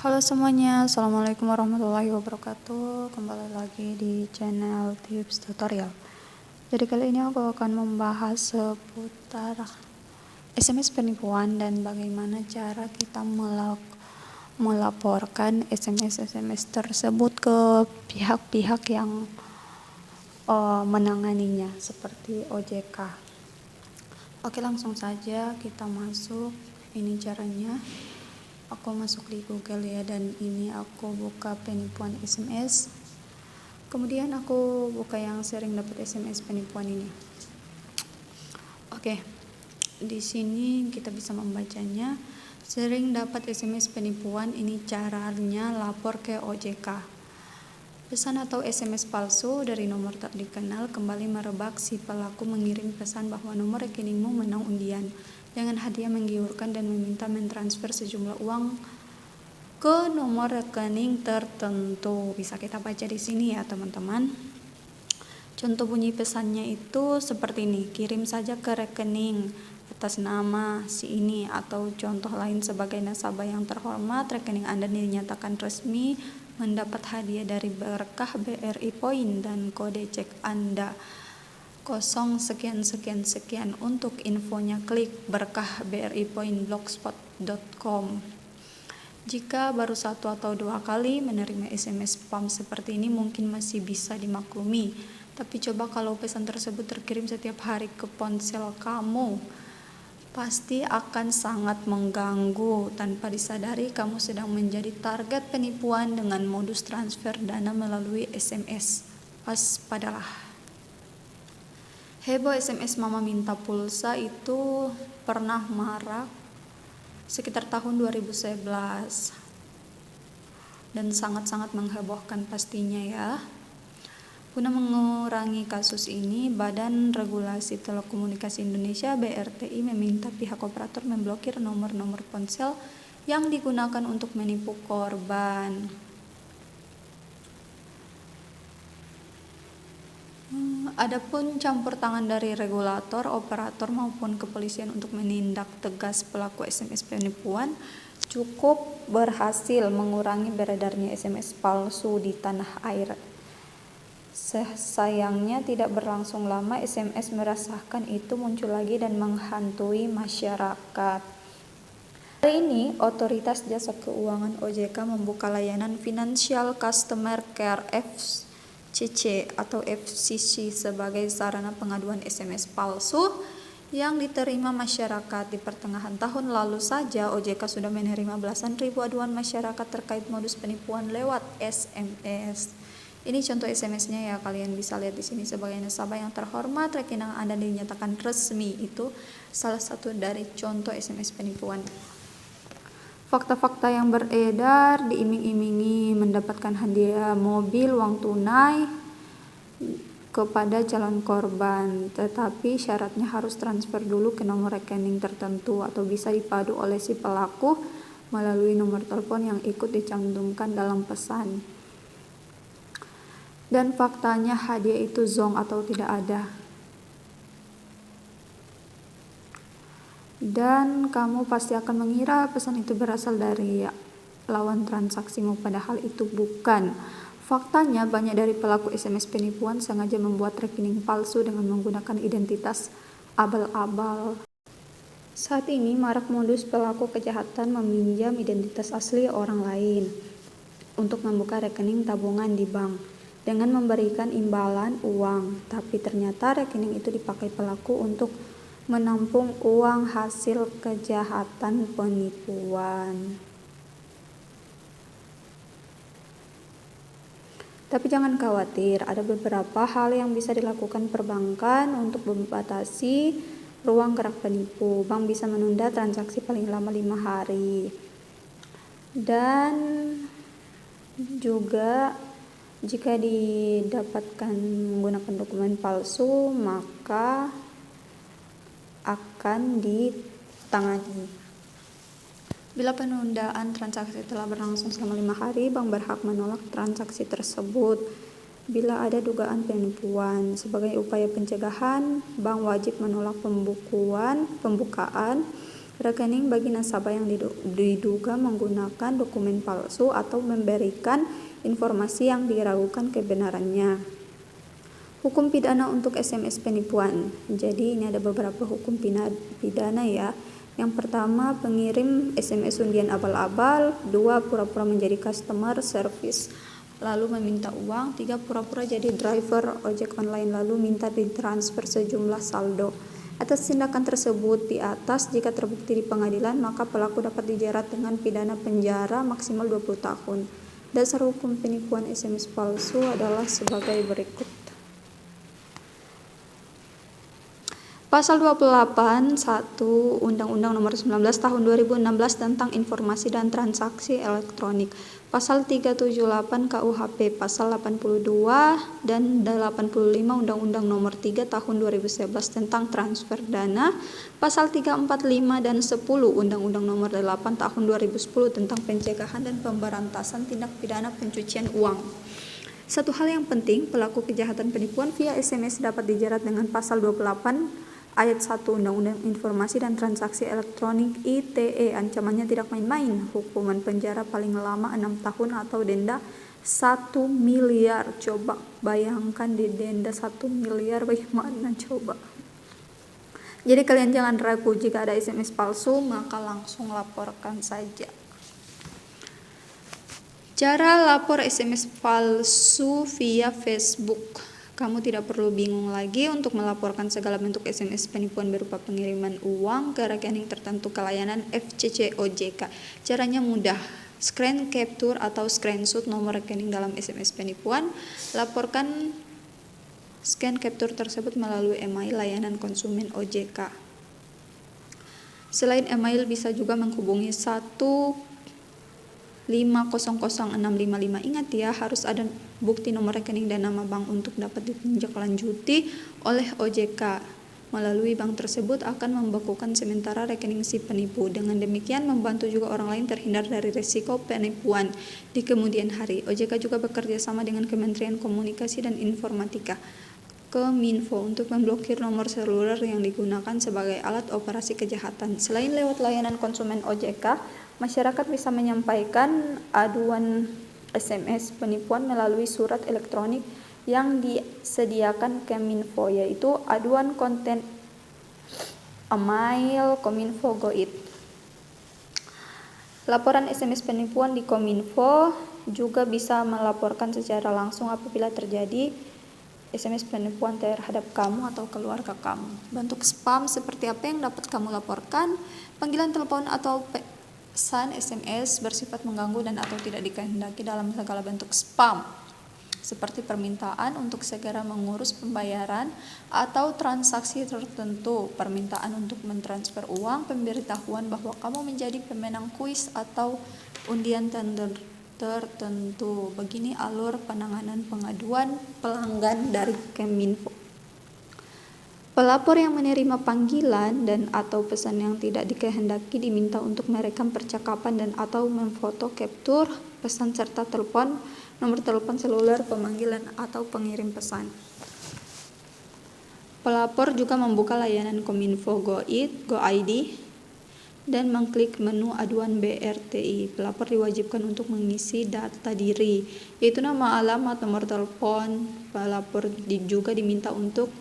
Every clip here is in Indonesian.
Halo semuanya, Assalamualaikum warahmatullahi wabarakatuh. Kembali lagi di channel tips tutorial. Jadi kali ini aku akan membahas seputar SMS penipuan dan bagaimana cara kita melaporkan SMS tersebut ke pihak-pihak yang menanganinya seperti OJK. Oke, langsung saja kita masuk. Ini caranya. Aku masuk di Google ya, dan ini aku buka penipuan SMS. Kemudian aku buka yang sering dapat SMS penipuan ini. Oke, di sini kita bisa membacanya. Sering dapat SMS penipuan, ini caranya lapor ke OJK. Pesan atau SMS palsu dari nomor tak dikenal kembali merebak. Si pelaku mengirim pesan bahwa nomor rekeningmu menang undian dengan hadiah menggiurkan dan meminta mentransfer sejumlah uang ke nomor rekening tertentu. Bisa kita baca di sini ya teman-teman. Contoh bunyi pesannya itu seperti ini: kirim saja ke rekening atas nama si ini, atau contoh lain sebagai nasabah yang terhormat, rekening Anda dinyatakan resmi mendapat hadiah dari Berkah BRI Point dan kode cek Anda 0 sekian sekian sekian. Untuk infonya klik Berkah BRI Point blogspot.com. Jika baru 1 atau 2 kali menerima SMS spam seperti ini mungkin masih bisa dimaklumi, tapi coba kalau pesan tersebut terkirim setiap hari ke ponsel kamu, pasti akan sangat mengganggu. Tanpa disadari kamu sedang menjadi target penipuan dengan modus transfer dana melalui SMS. Waspadalah. Heboh SMS mama minta pulsa itu pernah marak sekitar tahun 2011 dan sangat-sangat menghebohkan pastinya ya. Guna mengurangi kasus ini, Badan Regulasi Telekomunikasi Indonesia (BRTI) meminta pihak operator memblokir nomor-nomor ponsel yang digunakan untuk menipu korban. Adapun campur tangan dari regulator, operator maupun kepolisian untuk menindak tegas pelaku SMS penipuan cukup berhasil mengurangi beredarnya SMS palsu di tanah air. Sayangnya tidak berlangsung lama SMS meresahkan itu muncul lagi dan menghantui masyarakat. Hari ini, Otoritas Jasa Keuangan OJK membuka layanan Financial Customer Care FCC atau FCC sebagai sarana pengaduan SMS palsu yang diterima masyarakat. Di pertengahan tahun lalu saja, OJK sudah menerima belasan ribu aduan masyarakat terkait modus penipuan lewat SMS. Ini contoh SMS-nya ya, kalian bisa lihat di sini. Sebagai nasabah yang terhormat, rekening Anda dinyatakan resmi. Itu salah satu dari contoh SMS penipuan. Fakta-fakta yang beredar diiming-imingi mendapatkan hadiah mobil, uang tunai kepada calon korban, tetapi syaratnya harus transfer dulu ke nomor rekening tertentu atau bisa dipadu oleh si pelaku melalui nomor telepon yang ikut dicantumkan dalam pesan. Dan faktanya hadiah itu zonk atau tidak ada. Dan kamu pasti akan mengira pesan itu berasal dari lawan transaksimu, padahal itu bukan. Faktanya banyak dari pelaku SMS penipuan sengaja membuat rekening palsu dengan menggunakan identitas abal-abal. Saat ini marak modus pelaku kejahatan meminjam identitas asli orang lain untuk membuka rekening tabungan di bank dengan memberikan imbalan uang, tapi ternyata rekening itu dipakai pelaku untuk menampung uang hasil kejahatan penipuan. Tapi jangan khawatir, ada beberapa hal yang bisa dilakukan perbankan untuk membatasi ruang gerak penipu. Bank bisa menunda transaksi paling lama 5 hari. Dan juga jika didapatkan menggunakan dokumen palsu, maka akan ditangani. Bila penundaan transaksi telah berlangsung selama 5 hari, bank berhak menolak transaksi tersebut. Bila ada dugaan penipuan, sebagai upaya pencegahan, bank wajib menolak pembukaan rekening bagi nasabah yang diduga menggunakan dokumen palsu atau memberikan informasi yang diragukan kebenarannya. Hukum pidana untuk SMS penipuan. Jadi ini ada beberapa hukum pidana ya. Yang pertama, pengirim SMS undian abal-abal. 2, pura-pura menjadi customer service lalu meminta uang. 3, pura-pura jadi driver ojek online lalu minta ditransfer sejumlah saldo. Atas tindakan tersebut di atas, jika terbukti di pengadilan, maka pelaku dapat dijerat dengan pidana penjara maksimal 20 tahun. Dasar hukum penipuan SMS palsu adalah sebagai berikut. Pasal 28 1 Undang-Undang Nomor 19 Tahun 2016 tentang Informasi dan Transaksi Elektronik. Pasal 378 KUHP, pasal 82 dan 85 Undang-Undang Nomor 3 Tahun 2011 tentang transfer dana, pasal 345 dan 10 Undang-Undang Nomor 8 Tahun 2010 tentang pencegahan dan pemberantasan tindak pidana pencucian uang. Satu hal yang penting, pelaku kejahatan penipuan via SMS dapat dijerat dengan pasal 28 Ayat 1 Undang-Undang Informasi dan Transaksi Elektronik ITE. Ancamannya tidak main-main, hukuman penjara paling lama 6 tahun atau denda 1 miliar. Coba bayangkan di denda 1 miliar bagaimana coba. Jadi kalian jangan ragu, jika ada SMS palsu maka langsung laporkan saja. Cara lapor SMS palsu via Facebook. Kamu tidak perlu bingung lagi untuk melaporkan segala bentuk SMS penipuan berupa pengiriman uang ke rekening tertentu ke layanan FCC OJK. Caranya mudah. Screen capture atau screenshot nomor rekening dalam SMS penipuan. Laporkan scan capture tersebut melalui email layanan konsumen OJK. Selain email, bisa juga menghubungi 1500655. Ingat ya, harus ada bukti nomor rekening dan nama bank untuk dapat ditindaklanjuti oleh OJK. Melalui bank tersebut akan membekukan sementara rekening si penipu. Dengan demikian membantu juga orang lain terhindar dari risiko penipuan di kemudian hari. OJK juga bekerja sama dengan Kementerian Komunikasi dan Informatika Kominfo untuk memblokir nomor seluler yang digunakan sebagai alat operasi kejahatan. Selain lewat layanan konsumen OJK, masyarakat bisa menyampaikan aduan SMS penipuan melalui surat elektronik yang disediakan Kominfo, yaitu aduan konten email Kominfo Go.id. Laporan SMS penipuan di Kominfo juga bisa melaporkan secara langsung apabila terjadi SMS penipuan terhadap kamu atau keluarga kamu. Bentuk spam seperti apa yang dapat kamu laporkan? Panggilan telepon atau pesan SMS bersifat mengganggu dan atau tidak dikehendaki dalam segala bentuk spam, seperti permintaan untuk segera mengurus pembayaran atau transaksi tertentu, permintaan untuk mentransfer uang, pemberitahuan bahwa kamu menjadi pemenang kuis atau undian tertentu. Begini alur penanganan pengaduan pelanggan dari Kominfo. Pelapor yang menerima panggilan dan atau pesan yang tidak dikehendaki diminta untuk merekam percakapan dan atau memfoto capture pesan serta telepon, nomor telepon seluler pemanggilan atau pengirim pesan. Pelapor juga membuka layanan Kominfo Go.id dan mengklik menu aduan BRTI. Pelapor diwajibkan untuk mengisi data diri, yaitu nama, alamat, nomor telepon. Pelapor juga diminta untuk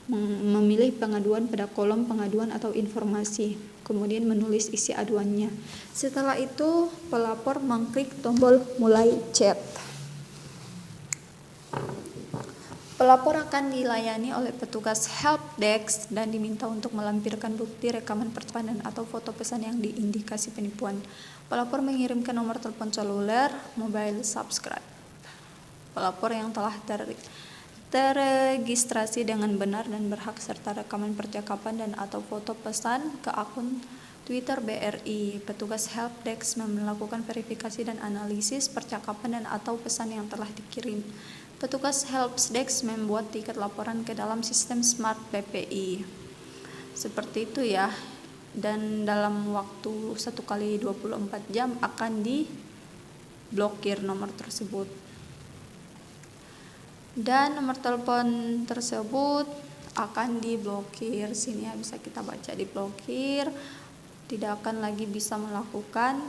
memilih pengaduan pada kolom pengaduan atau informasi, kemudian menulis isi aduannya. Setelah itu, pelapor mengklik tombol mulai chat. Pelapor akan dilayani oleh petugas helpdesk dan diminta untuk melampirkan bukti rekaman percakapan atau foto pesan yang diindikasi penipuan. Pelapor mengirimkan nomor telepon seluler, mobile subscribe. Pelapor yang telah terregistrasi dengan benar dan berhak serta rekaman percakapan dan atau foto pesan ke akun Twitter BRI. Petugas helpdesk melakukan verifikasi dan analisis percakapan dan atau pesan yang telah dikirim. Petugas helpdesk membuat tiket laporan ke dalam sistem Smart BPI. Seperti itu ya. Dan dalam waktu 1x24 jam akan diblokir nomor tersebut. Dan nomor telepon tersebut akan diblokir. Sini ya, bisa kita baca diblokir. tidak akan lagi bisa melakukan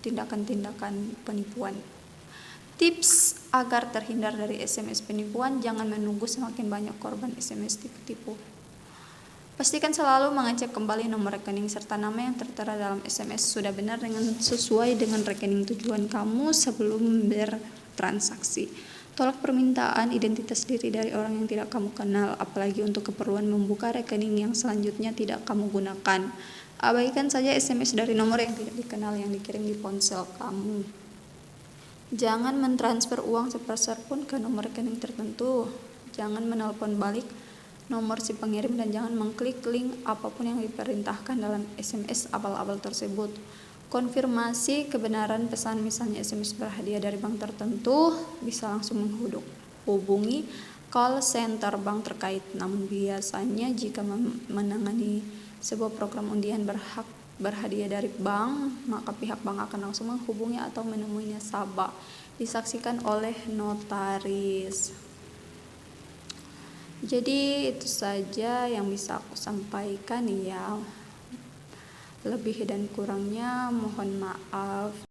tindakan-tindakan penipuan. Tips agar terhindar dari SMS penipuan: jangan menunggu semakin banyak korban SMS tipu-tipu. Pastikan selalu mengecek kembali nomor rekening serta nama yang tertera dalam SMS sudah benar dengan sesuai dengan rekening tujuan kamu sebelum bertransaksi. Tolak permintaan identitas diri dari orang yang tidak kamu kenal, apalagi untuk keperluan membuka rekening yang selanjutnya tidak kamu gunakan. Abaikan saja SMS dari nomor yang tidak dikenal yang dikirim di ponsel kamu. Jangan mentransfer uang sepeser pun ke nomor rekening tertentu. Jangan menelpon balik nomor si pengirim dan jangan mengklik link apapun yang diperintahkan dalam SMS abal-abal tersebut. Konfirmasi kebenaran pesan, misalnya SMS berhadiah dari bank tertentu, bisa langsung menghubungi call center bank terkait. Namun biasanya jika menangani sebuah program undian berhadiah dari bank, maka pihak bank akan langsung menghubungi atau menemui nasabah. Disaksikan oleh notaris. Jadi itu saja yang bisa aku sampaikan ya. Lebih dan kurangnya mohon maaf.